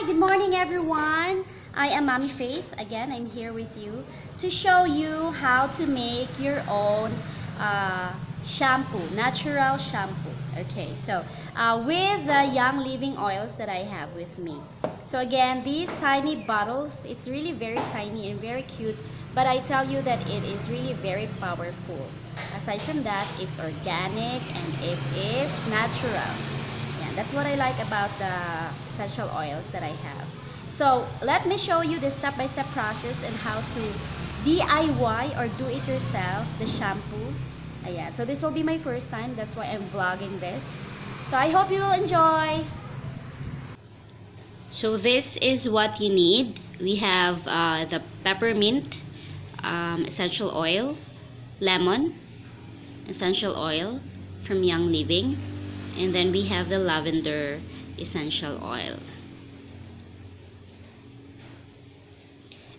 good morning everyone. I am Mommy Faith. Again, I'm here with you to show you how to make your own shampoo, natural shampoo. Okay, so with the Young Living oils that I have with me. So again, these tiny bottles, it's really very tiny and very cute, but I tell you that it is really very powerful. Aside from that, it's organic and it is natural. Yeah, that's what I like about the essential oils that I have. So let me show you the step-by-step process and how to DIY or do it yourself the shampoo. Ayan. So this will be my first time. That's why I'm vlogging this. So I hope you will enjoy. So this is what you need. We have the peppermint essential oil, lemon essential oil from Young Living, and then we have the lavender essential oil.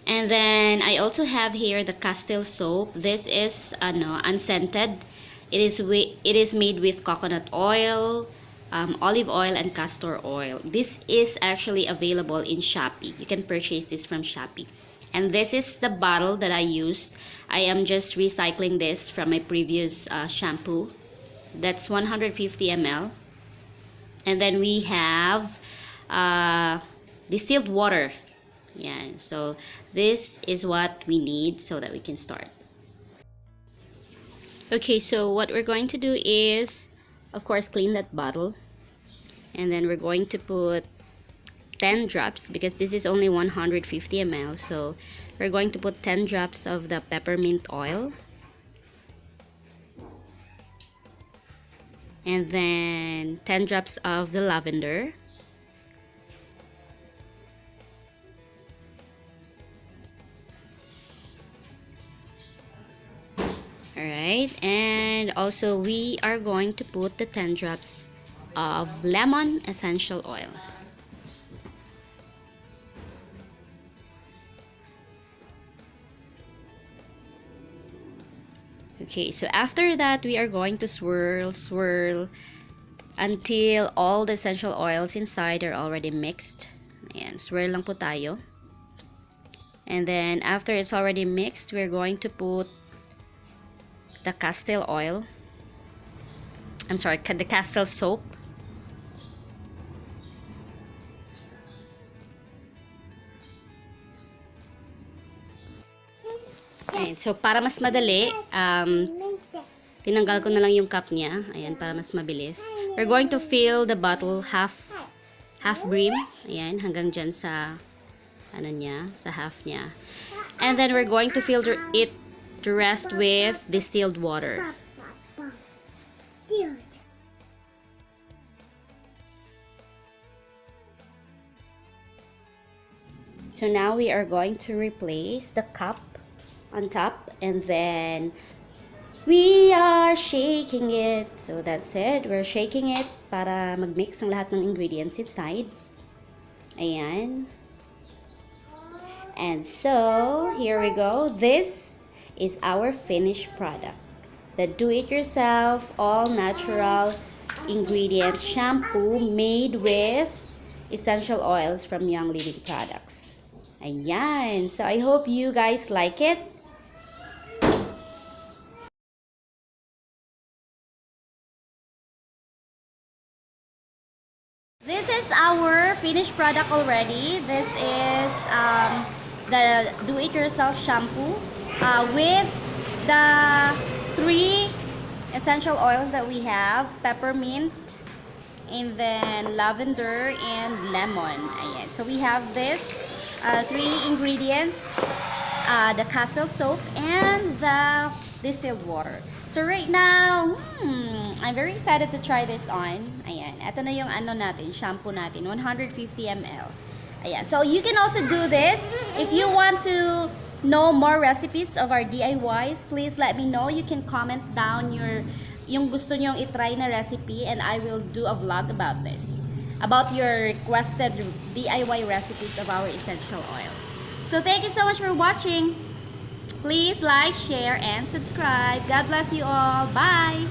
And then I also have here the Castile soap. This is unscented. It is made with coconut oil, olive oil, and castor oil. This is actually available in Shopee. You can purchase this from Shopee. And this is the bottle that I used. I am just recycling this from my previous shampoo. That's 150 ml. And then we have distilled water. Yeah, so this is what we need so that we can start. Okay, so what we're going to do is, of course, clean that bottle. And then we're going to put 10 drops because this is only 150 ml. So we're going to put 10 drops of the peppermint oil. And then 10 drops of the lavender. Alright, and also we are going to put the 10 drops of lemon essential oil. Okay, so after that, we are going to swirl until all the essential oils inside are already mixed. Ayan, swirl lang po tayo. And then after it's already mixed, we're going to put the Castile oil. I'm sorry, the Castile soap. Ayan, so para mas madali, tinanggal ko na lang yung cup niya. Ayan, para mas mabilis. We're going to fill the bottle half brim. Ayan, hanggang dyan sa ano niya, sa half niya. And then we're going to filter it to rest with distilled water. So now we are going to replace the cup on top, and then we are shaking it. So that's it. We're shaking it para mag-mix ng lahat ng ingredients inside. Ayan. And so, here we go. This is our finished product. The do-it-yourself, all-natural ingredient shampoo made with essential oils from Young Living products. Ayan. So, I hope you guys like it. This is our finished product already. This is the do-it-yourself shampoo with the 3 essential oils that we have: peppermint, and then lavender, and lemon. Ayan. So we have this 3 ingredients, the Castile soap and the distilled water. So right now, I'm very excited to try this on. Ayan, ito na yung ano natin, shampoo natin, 150 ml. Ayan, so you can also do this. If you want to know more recipes of our DIYs, please let me know. You can comment down yung gusto nyong itry na recipe, and I will do a vlog about this, about your requested DIY recipes of our essential oils. So thank you so much for watching. Please like, share, and subscribe. God bless you all. Bye!